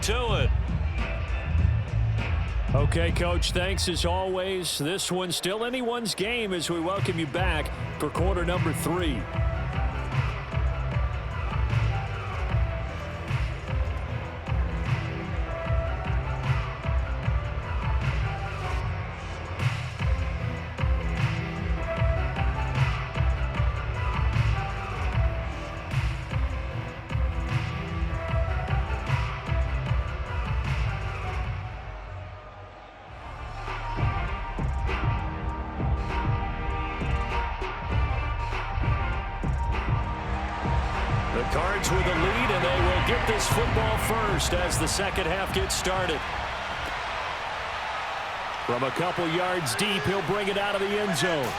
back to it. Okay, Coach, thanks as always. This one's still anyone's game as we welcome you back for quarter number 3. Cards with a lead, and they will get this football first as the second half gets started. From a couple yards deep, he'll bring it out of the end zone.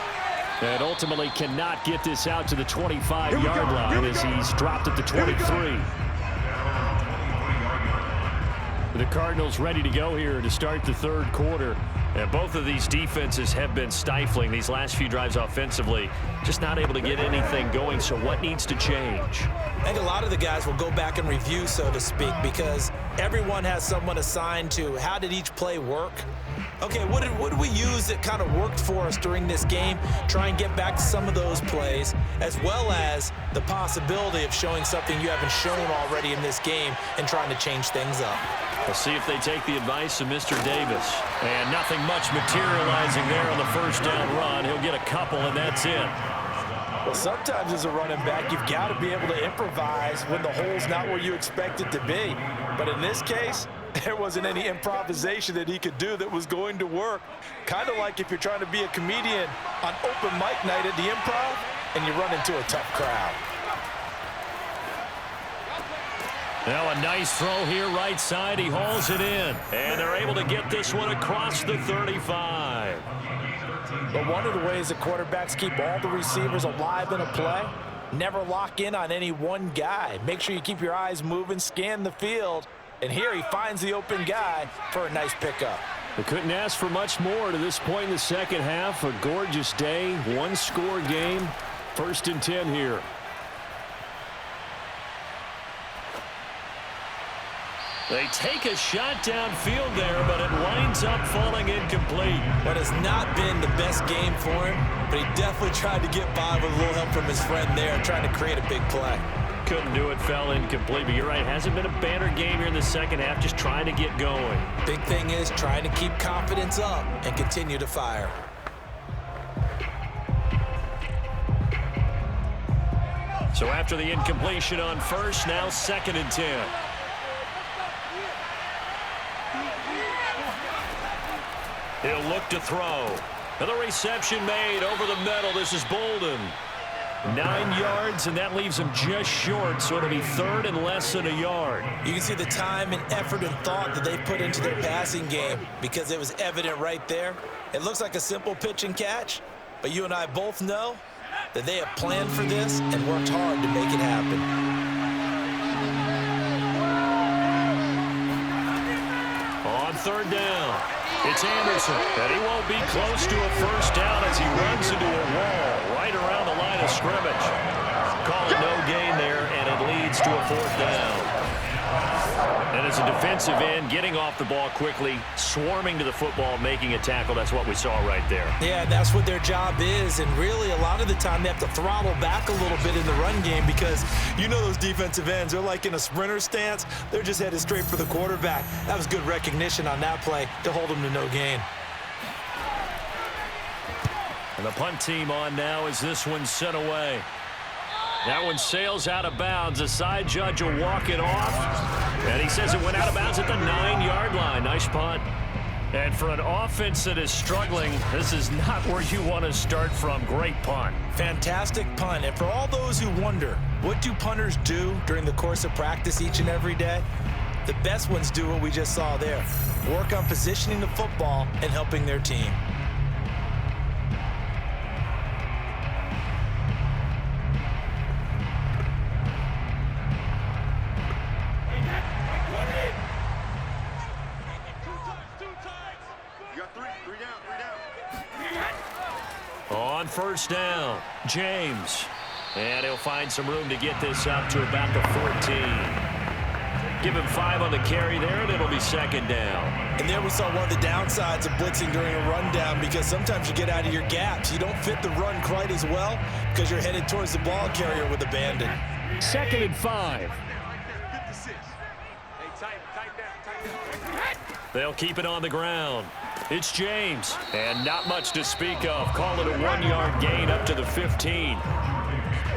And ultimately cannot get this out to the 25-yard line as he's dropped at the 23. The Cardinals ready to go here to start the third quarter. And both of these defenses have been stifling these last few drives offensively. Just not able to get anything going, so what needs to change? I think a lot of the guys will go back and review, so to speak, because everyone has someone assigned to how did each play work. Okay, what did we use that kind of worked for us during this game? Try and get back to some of those plays, as well as the possibility of showing something you haven't shown already in this game and trying to change things up. We'll see if they take the advice of Mr. Davis. And nothing much materializing there on the first down run. He'll get a couple, and that's it. Well, sometimes as a running back, you've got to be able to improvise when the hole's not where you expect it to be. But in this case, there wasn't any improvisation that he could do that was going to work. Kind of like if you're trying to be a comedian on open mic night at the Improv and you run into a tough crowd. Now a nice throw here right side. He hauls it in. And they're able to get this one across the 35. But one of the ways that quarterbacks keep all the receivers alive in a play, never lock in on any one guy. Make sure you keep your eyes moving, scan the field. And here he finds the open guy for a nice pickup. They couldn't ask for much more to this point in the second half. A gorgeous day, one-score game. 1st and 10 here. They take a shot downfield there, but it winds up falling incomplete. What has not been the best game for him, but he definitely tried to get by with a little help from his friend there, trying to create a big play. Couldn't do it, fell incomplete, but you're right, hasn't been a banner game here in the second half, just trying to get going. Big thing is trying to keep confidence up and continue to fire. So after the incompletion on first, now 2nd and 10. He'll look to throw. And the reception made over the middle. This is Bolden. 9 yards, and that leaves him just short, so it'll be 3rd and less than a yard. You can see the time and effort and thought that they put into their passing game because it was evident right there. It looks like a simple pitch and catch, but you and I both know that they have planned for this and worked hard to make it happen. On 3rd down, it's Anderson, and he won't be close to a first down as he runs into a wall right around the line of scrimmage. Call it no gain there, and it leads to a 4th down. And as a defensive end, getting off the ball quickly, swarming to the football, making a tackle, that's what we saw right there. Yeah, that's what their job is, and really a lot of the time they have to throttle back a little bit in the run game because you know those defensive ends, they're like in a sprinter stance. They're just headed straight for the quarterback. That was good recognition on that play to hold them to no gain. And the punt team on now as this one's sent away. That one sails out of bounds. The side judge will walk it off. And he says it went out of bounds at the 9-yard line. Nice punt. And for an offense that is struggling, this is not where you want to start from. Great punt. Fantastic punt. And for all those who wonder, what do punters do during the course of practice each and every day? The best ones do what we just saw there. Work on positioning the football and helping their team. On 1st down, James. And he'll find some room to get this up to about the 14. Give him 5 on the carry there, and it'll be second down. And there we saw one of the downsides of blitzing during a rundown, because sometimes you get out of your gaps. You don't fit the run quite as well because you're headed towards the ball carrier with abandon. Second and 5. They'll keep it on the ground. It's James, and not much to speak of. Call it a 1-yard gain up to the 15.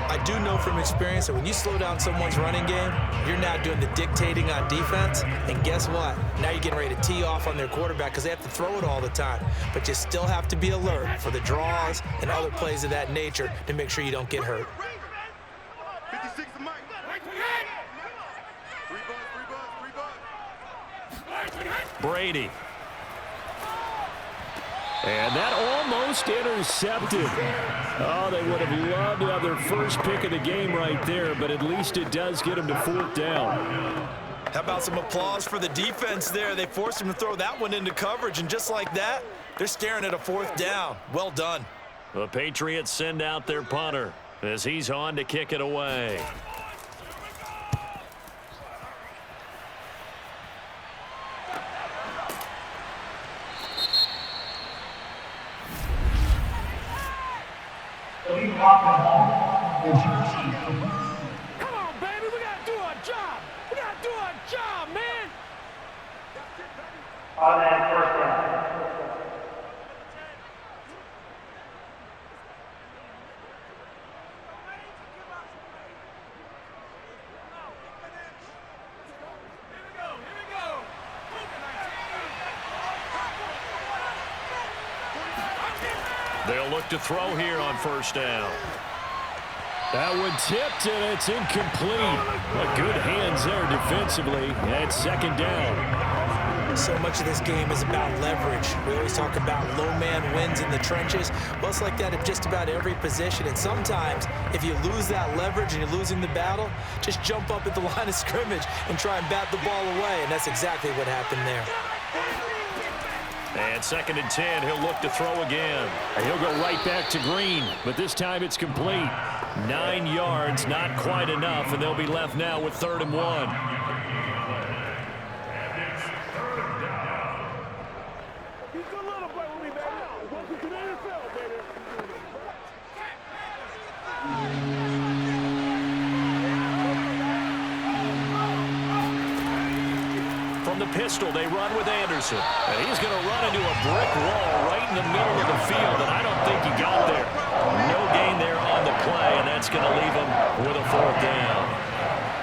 I do know from experience that when you slow down someone's running game, you're now doing the dictating on defense. And guess what? Now you're getting ready to tee off on their quarterback because they have to throw it all the time. But you still have to be alert for the draws and other plays of that nature to make sure you don't get hurt. Brady. And that almost intercepted. Oh, they would have loved to have their first pick of the game right there, but at least it does get them to 4th down. How about some applause for the defense there? They forced him to throw that one into coverage, and just like that, they're staring at a 4th down. Well done. The Patriots send out their punter as he's on to kick it away. Come on, baby, we gotta do our job. We gotta do our job, man. On that first down. They'll look to throw here on first down. That one tipped, and it's incomplete. But good hands there defensively. And it's second down. So much of this game is about leverage. We always talk about low man wins in the trenches. Well, it's like that at just about every position. And sometimes, if you lose that leverage and you're losing the battle, just jump up at the line of scrimmage and try and bat the ball away. And that's exactly what happened there. And second and 10, he'll look to throw again. And he'll go right back to Green, but this time it's complete. 9 yards, not quite enough, and they'll be left now with 3rd and 1. From the pistol, they run with Anderson. And he's going to run into a brick wall right in the middle of the field, and I don't think he got there. No gain there on the play, and that's going to leave him with a 4th down.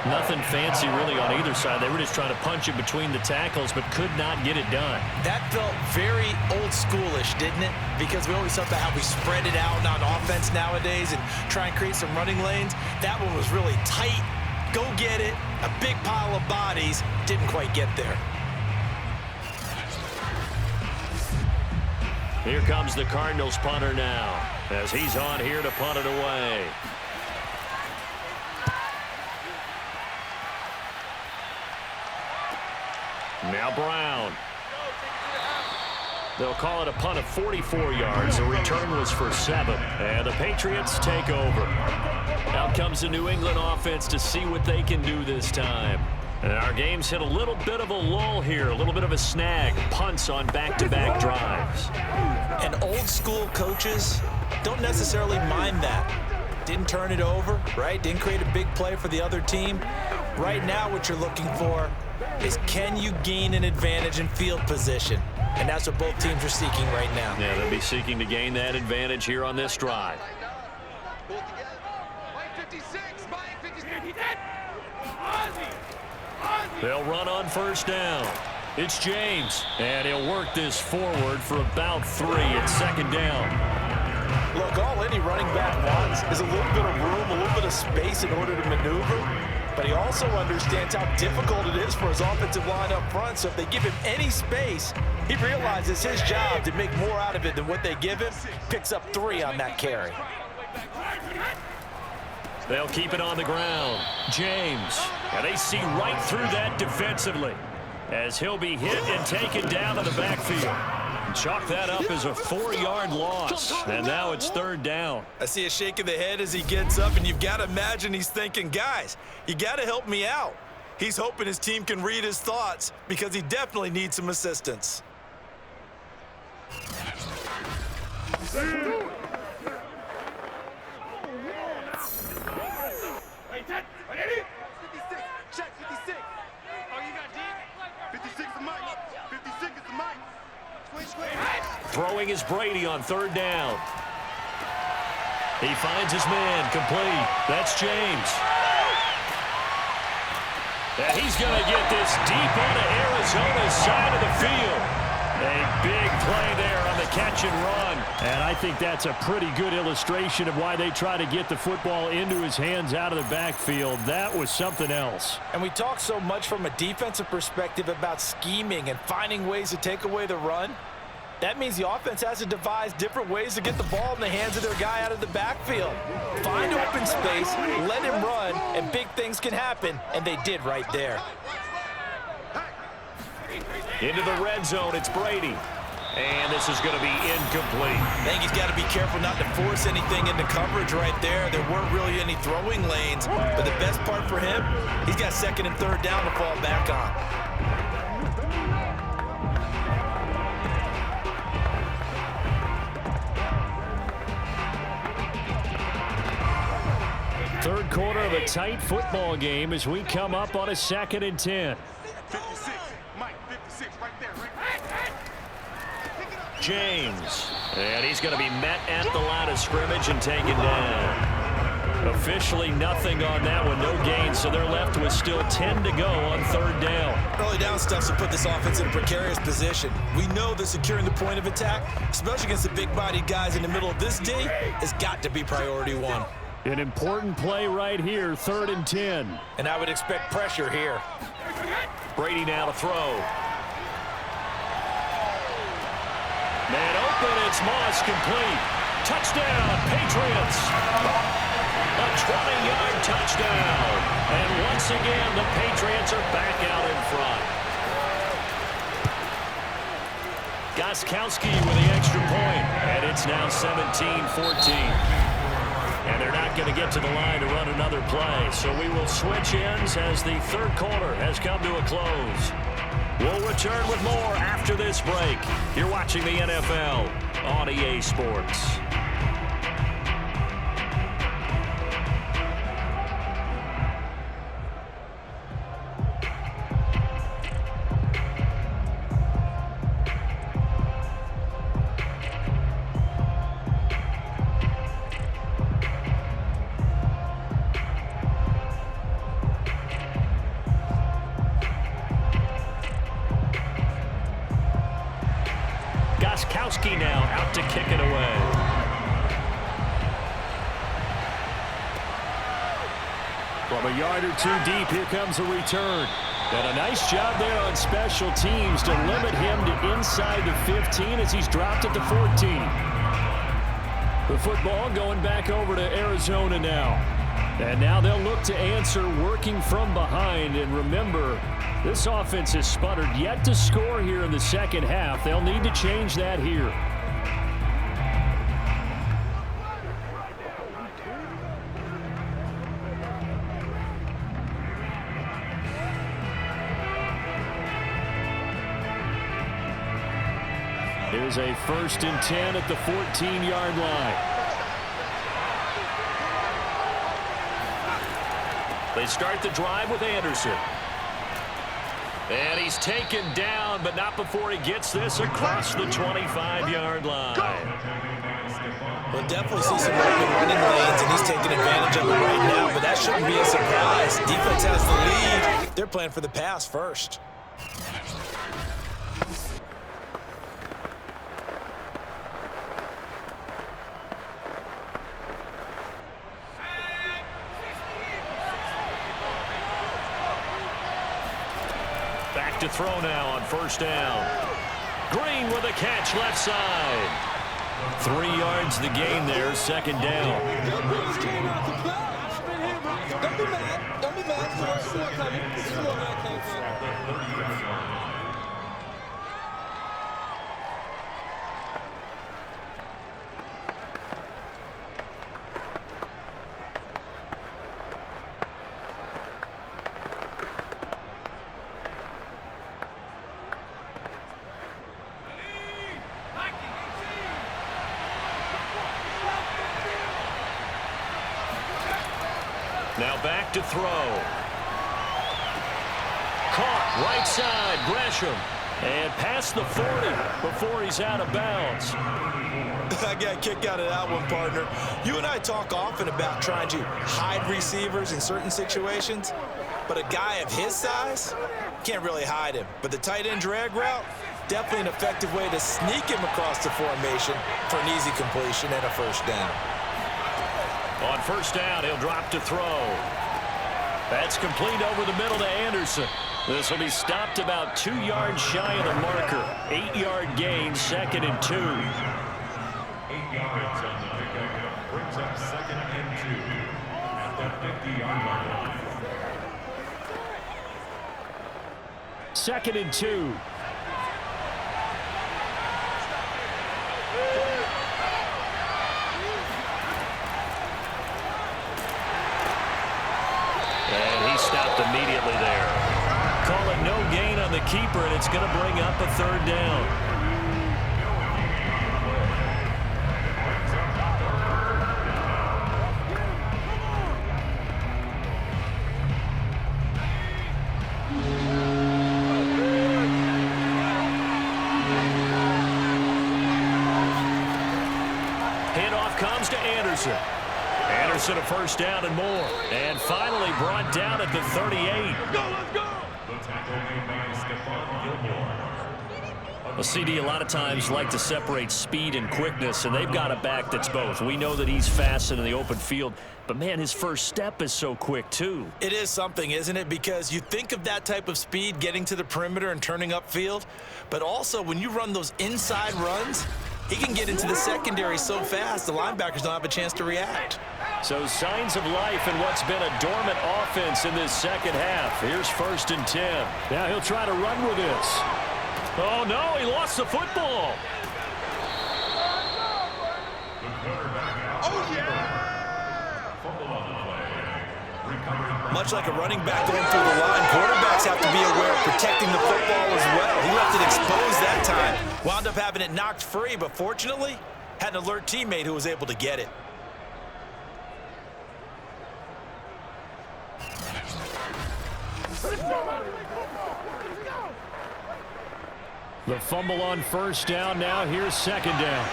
Nothing fancy really on either side. They were just trying to punch it between the tackles, but could not get it done. That felt very old schoolish, didn't it? Because we always talk about how we spread it out on offense nowadays and try and create some running lanes. That one was really tight. Go get it. A big pile of bodies. Didn't quite get there. Here comes the Cardinals punter now as he's on here to punt it away. Now Brown. They'll call it a punt of 44 yards. The return was for 7. And the Patriots take over. Out comes the New England offense to see what they can do this time. And our game's hit a little bit of a lull here, a little bit of a snag. Punts on back-to-back drives. And old school coaches don't necessarily mind that. Didn't turn it over, right? Didn't create a big play for the other team. Right now what you're looking for is, can you gain an advantage in field position? And that's what both teams are seeking right now. Yeah, they'll be seeking to gain that advantage here on this drive. They'll run on first down. It's James, and he'll work this forward for about 3 at second down. Look, all any running back wants is a little bit of room, a little bit of space in order to maneuver. But he also understands how difficult it is for his offensive line up front. So if they give him any space, he realizes his job to make more out of it than what they give him. Picks up 3 on that carry. They'll keep it on the ground. James. And they see right through that defensively as he'll be hit and taken down in the backfield. Chalk that up as a 4-yard loss. And now it's 3rd down. I see a shake of the head as he gets up, and you've got to imagine he's thinking, guys, you got to help me out. He's hoping his team can read his thoughts because he definitely needs some assistance. Throwing is Brady on third down. He finds his man, complete. That's James. And he's going to get this deep onto Arizona's side of the field. A big play there on the catch and run. And I think that's a pretty good illustration of why they try to get the football into his hands out of the backfield. That was something else. And we talk so much from a defensive perspective about scheming and finding ways to take away the run. That means the offense has to devise different ways to get the ball in the hands of their guy out of the backfield. Find open space, let him run, and big things can happen, and they did right there. Into the red zone, it's Brady. And this is going to be incomplete. I think he's got to be careful not to force anything into coverage right there. There weren't really any throwing lanes, but the best part for him, he's got second and third down to fall back on. Third quarter of a tight football game as we come up on a 2nd and 10. 56, Mike, 56, right there, James. And he's going to be met at the line of scrimmage and taken down. Officially nothing on that one, no gain, so they're left with still 10 to go on third down. Early down stuff to put this offense in a precarious position. We know that securing the point of attack, especially against the big-bodied guys in the middle of this D, has got to be priority one. An important play right here, 3rd and 10. And I would expect pressure here. Brady now to throw. Man open, it's Moss, complete. Touchdown, Patriots. A 20-yard touchdown. And once again, the Patriots are back out in front. Gostkowski with the extra point, and it's now 17-14. And they're not going to get to the line to run another play. So we will switch ends as the third quarter has come to a close. We'll return with more after this break. You're watching the NFL on EA Sports. Gostkowski now out to kick it away. From a yard or two deep, here comes a return. And a nice job there on special teams to limit him to inside the 15 as he's dropped at the 14. The football going back over to Arizona now. And now they'll look to answer working from behind. And remember, this offense has sputtered yet to score here in the second half. They'll need to change that here. Here's a 1st and 10 at the 14-yard line. They start the drive with Anderson. And he's taken down, but not before he gets this across the 25-yard line. We'll definitely see some open running lanes, and he's taking advantage of it right now, but that shouldn't be a surprise. Defense has the lead. They're playing for the pass first. Back to throw now on 1st down. Green with a catch left side. 3 yards the gain there, 2nd down. Don't be mad. Don't be mad. This is more coming. This is more where I came from. Now back to throw. Caught right side, Gresham. And past the 40 before he's out of bounds. I got a kick out of that one, partner. You and I talk often about trying to hide receivers in certain situations, but a guy of his size can't really hide him. But the tight end drag route, definitely an effective way to sneak him across the formation for an easy completion and a first down. On first down, he'll drop to throw. That's complete over the middle to Anderson. This will be stopped about 2 yards shy of the marker. 8-yard gain, 2nd and 2. 8 yards on the pickup. Brings up 2nd and 2 at the 50-yard line. 2nd and 2. And he stopped immediately there. Call it no gain on the keeper, and it's going to bring up a 3rd down. Handoff comes to Anderson. Anderson a first down and more. And finally brought down at the 38. Let's go! The tackle made by Stephon Gilmore. Well, CD a lot of times like to separate speed and quickness, and they've got a back that's both. We know that he's fast in the open field, but, man, his first step is so quick, too. It is something, isn't it? Because you think of that type of speed getting to the perimeter and turning upfield, but also when you run those inside runs, he can get into the secondary so fast the linebackers don't have a chance to react. So signs of life in what's been a dormant offense in this second half. Here's 1st and 10. Now he'll try to run with this. Oh, no, he lost the football. Oh, yeah! Much like a running back going through the line, quarterbacks have to be aware of protecting the football as well. He left it exposed that time. Wound up having it knocked free, but fortunately, had an alert teammate who was able to get it. The fumble on first down. Now here's 2nd down.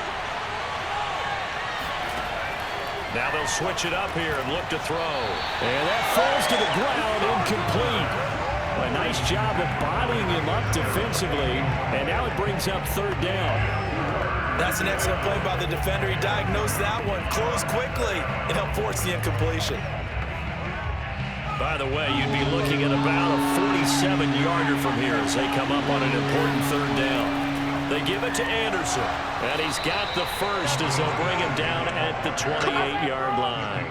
Now they'll switch it up here and look to throw. And that falls to the ground, incomplete. A nice job of bodying him up defensively, and now it brings up 3rd down. That's an excellent play by the defender. He diagnosed that one, closed quickly, and helped force the incompletion. By the way, you'd be looking at about a 47-yarder from here as they come up on an important 3rd down. They give it to Anderson, and he's got the first as they'll bring him down at the 28-yard line.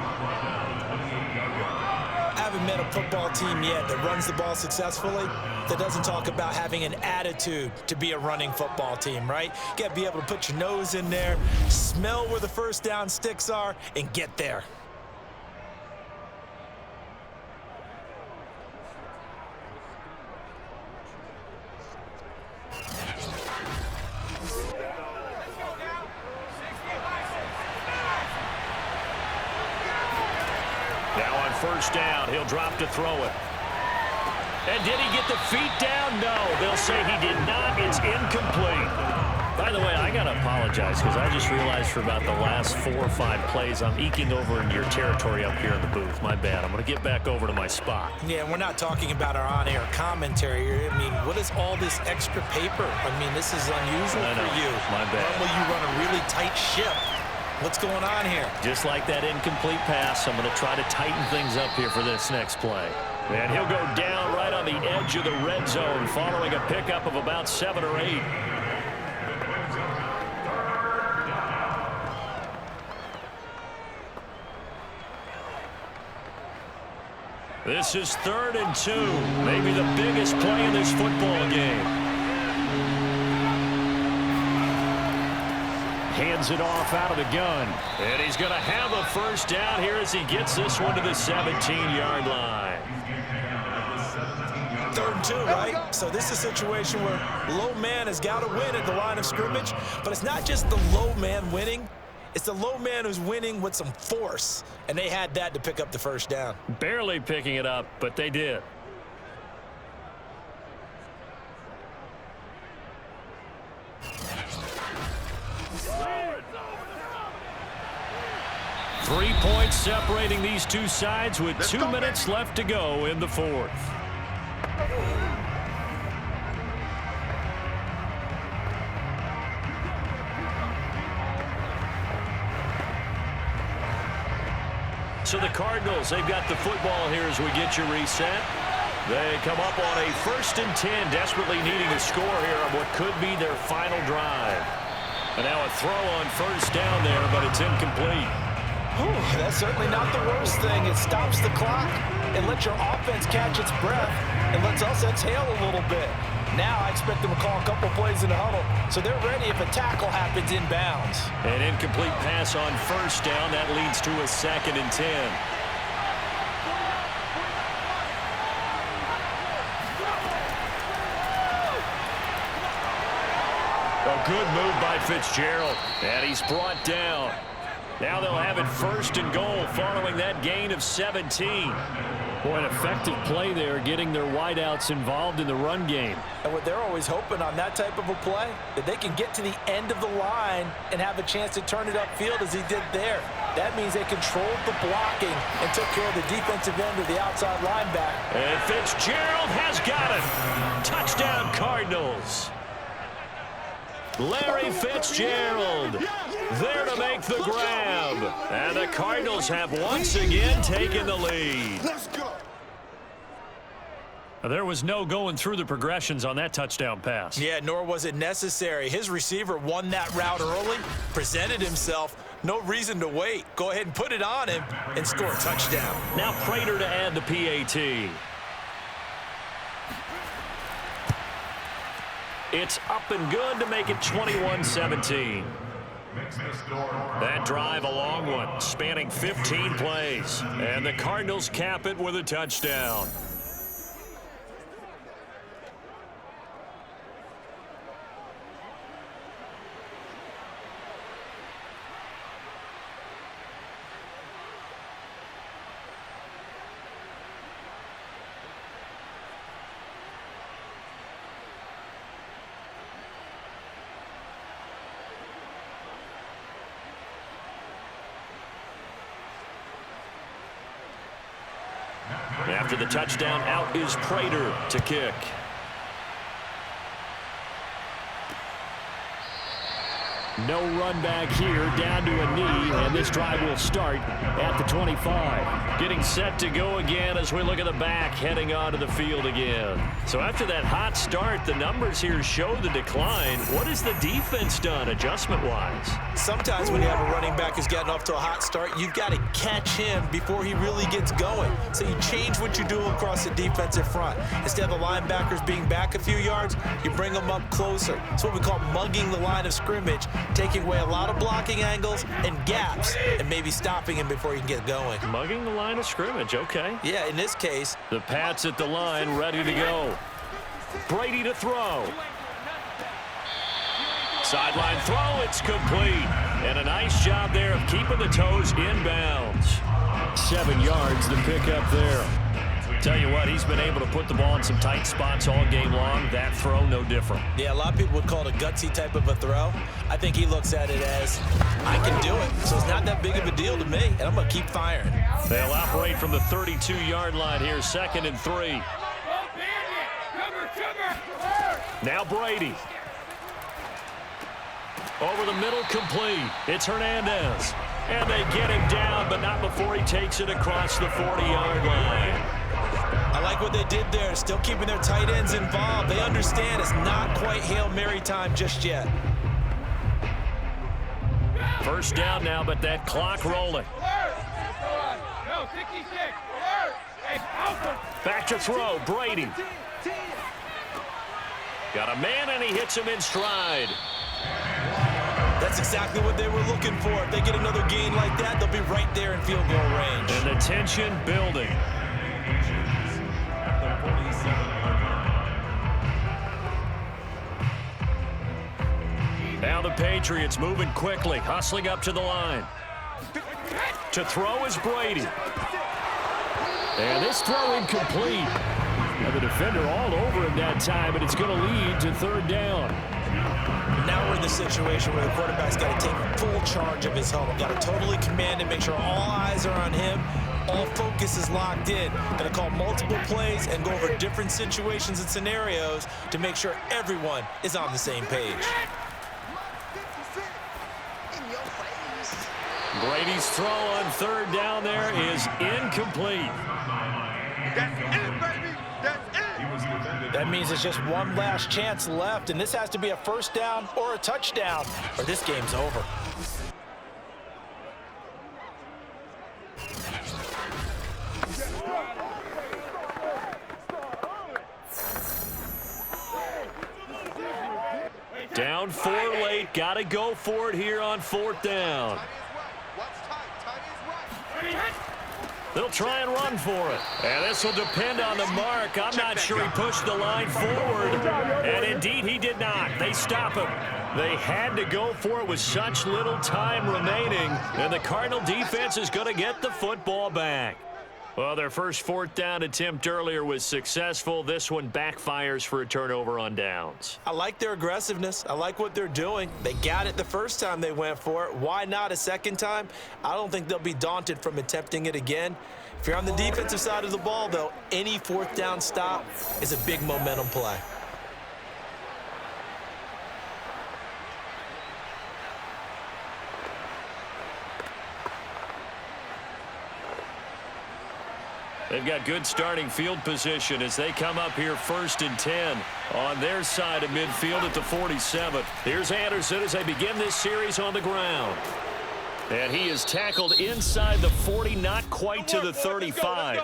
I haven't met a football team yet that runs the ball successfully that doesn't talk about having an attitude to be a running football team, right? You got to be able to put your nose in there, smell where the first down sticks are, and get there. Now on first down, he'll drop to throw it. And did he get the feet down? No, they'll say he did not. It's incomplete. By the way, I got to apologize because I just realized for about the last 4 or 5 plays, I'm eking over in your territory up here in the booth. My bad. I'm going to get back over to my spot. Yeah, we're not talking about our on-air commentary here. I mean, what is all this extra paper? I mean, this is unusual for you. My bad. Normally you run a really tight ship. What's going on here? Just like that incomplete pass, I'm going to try to tighten things up here for this next play. And he'll go down right on the edge of the red zone following a pickup of about 7 or 8. This is 3rd and 2, maybe the biggest play in this football game. Hands it off out of the gun. And he's going to have a first down here as he gets this one to the 17-yard line. 3rd and 2, right? So this is a situation where low man has got to win at the line of scrimmage, but it's not just the low man winning. It's the low man who's winning with some force, and they had that to pick up the first down. Barely picking it up, but they did. Three points separating these two sides with 2 minutes left to go in the fourth. So the Cardinals, they've got the football here as we get you reset. They come up on a 1st and 10, desperately needing a score here on what could be their final drive. And now a throw on 1st down there, but it's incomplete. That's certainly not the worst thing. It stops the clock and lets your offense catch its breath and lets us exhale a little bit. Now I expect them to call a couple plays in the huddle, so they're ready if a tackle happens inbounds. An incomplete pass on 1st down. That leads to a 2nd and 10. A good move by Fitzgerald, and he's brought down. Now they'll have it 1st and goal following that gain of 17. Boy, an effective play there, getting their wideouts involved in the run game. And what they're always hoping on that type of a play, that they can get to the end of the line and have a chance to turn it upfield as he did there. That means they controlled the blocking and took care of the defensive end of the outside linebacker. And Fitzgerald has got it. Touchdown, Cardinals. Larry Fitzgerald there to make the grab. And the Cardinals have once again taken the lead. Let's go. There was no going through the progressions on that touchdown pass. Yeah, nor was it necessary. His receiver won that route early, presented himself. No reason to wait. Go ahead and put it on him and score a touchdown. Now Prater to add the PAT. It's up and good to make it 21-17. That drive a long one, spanning 15 plays. And the Cardinals cap it with a touchdown. After the touchdown, out is Prater to kick. No run back here, down to a knee, and this drive will start at the 25. Getting set to go again as we look at the back, heading onto the field again. So after that hot start, the numbers here show the decline. What has the defense done adjustment-wise? Sometimes when you have a running back who's getting off to a hot start, you've got to catch him before he really gets going. So you change what you do across the defensive front. Instead of the linebackers being back a few yards, you bring them up closer. It's what we call mugging the line of scrimmage, taking away a lot of blocking angles and gaps and maybe stopping him before he can get going. Mugging the line of scrimmage, okay. Yeah, in this case. The Pats at the line, ready to go. Brady to throw. Sideline throw, it's complete. And a nice job there of keeping the toes inbounds. 7 yards to pick up there. Tell you what, he's been able to put the ball in some tight spots all game long. That throw, no different. Yeah, a lot of people would call it a gutsy type of a throw. I think he looks at it as, I can do it, so it's not that big of a deal to me, and I'm going to keep firing. They'll operate from the 32-yard line here, 2nd and 3. Now Brady. Over the middle, complete. It's Hernandez. And they get him down, but not before he takes it across the 40-yard line. I like what they did there, still keeping their tight ends involved. They understand it's not quite Hail Mary time just yet. First down now, but that clock rolling. Back to throw, Brady. Got a man, and he hits him in stride. That's exactly what they were looking for. If they get another gain like that, they'll be right there in field goal range. And the tension building. Now the Patriots moving quickly, hustling up to the line. To throw is Brady. And this throw incomplete. Now the defender all over him that time, and it's going to lead to third down. Now we're in the situation where the quarterback's got to take full charge of his huddle. Got to totally command it, make sure all eyes are on him. All focus is locked in. Going to call multiple plays and go over different situations and scenarios to make sure everyone is on the same page. Brady's throw on third down there is incomplete. That's it, baby. That's it. That means there's just one last chance left, and this has to be a first down or a touchdown, or this game's over. Down 4 late, got to go for it here on fourth down. They'll try and run for it. And this will depend on the mark. I'm not sure he pushed the line forward. And indeed, he did not. They stop him. They had to go for it with such little time remaining. And the Cardinal defense is going to get the football back. Well, their first fourth down attempt earlier was successful. This one backfires for a turnover on downs. I like their aggressiveness. I like what they're doing. They got it the first time they went for it. Why not a second time? I don't think they'll be daunted from attempting it again. If you're on the defensive side of the ball, though, any fourth down stop is a big momentum play. They've got good starting field position as they come up here 1st and 10 on their side of midfield at the 47. Here's Anderson as they begin this series on the ground. And he is tackled inside the 40, not quite to the 35.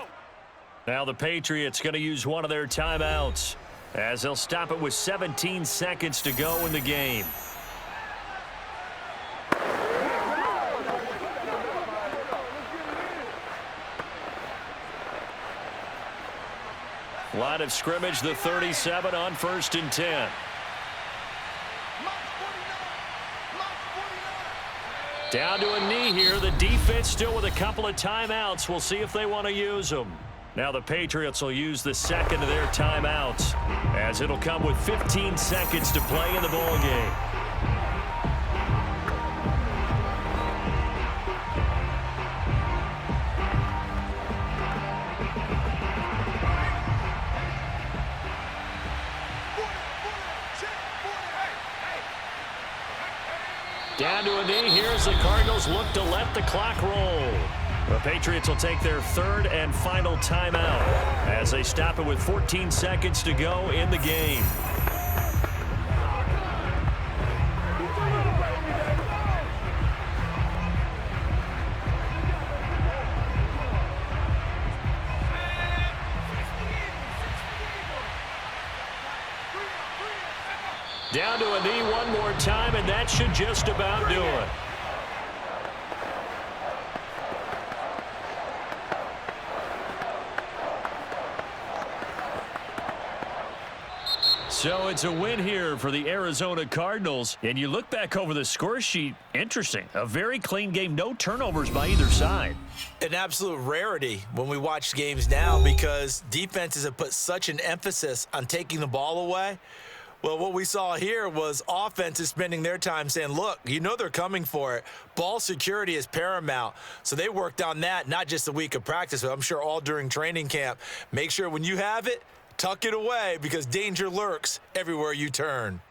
Now the Patriots going to use one of their timeouts as they'll stop it with 17 seconds to go in the game. Line of scrimmage, the 37 on 1st and 10. Down to a knee here. The defense still with a couple of timeouts. We'll see if they want to use them. Now the Patriots will use the second of their timeouts as it'll come with 15 seconds to play in the ball game. Down to a knee. Here's the Cardinals look to let the clock roll. The Patriots will take their third and final timeout as they stop it with 14 seconds to go in the game. Down to a knee one more time, and that should just about do it. So it's a win here for the Arizona Cardinals. And you look back over the score sheet, interesting. A very clean game, no turnovers by either side. An absolute rarity when we watch games now because defenses have put such an emphasis on taking the ball away. Well, what we saw here was offenses spending their time saying, look, you know they're coming for it. Ball security is paramount. So they worked on that, not just a week of practice, but I'm sure all during training camp. Make sure when you have it, tuck it away because danger lurks everywhere you turn.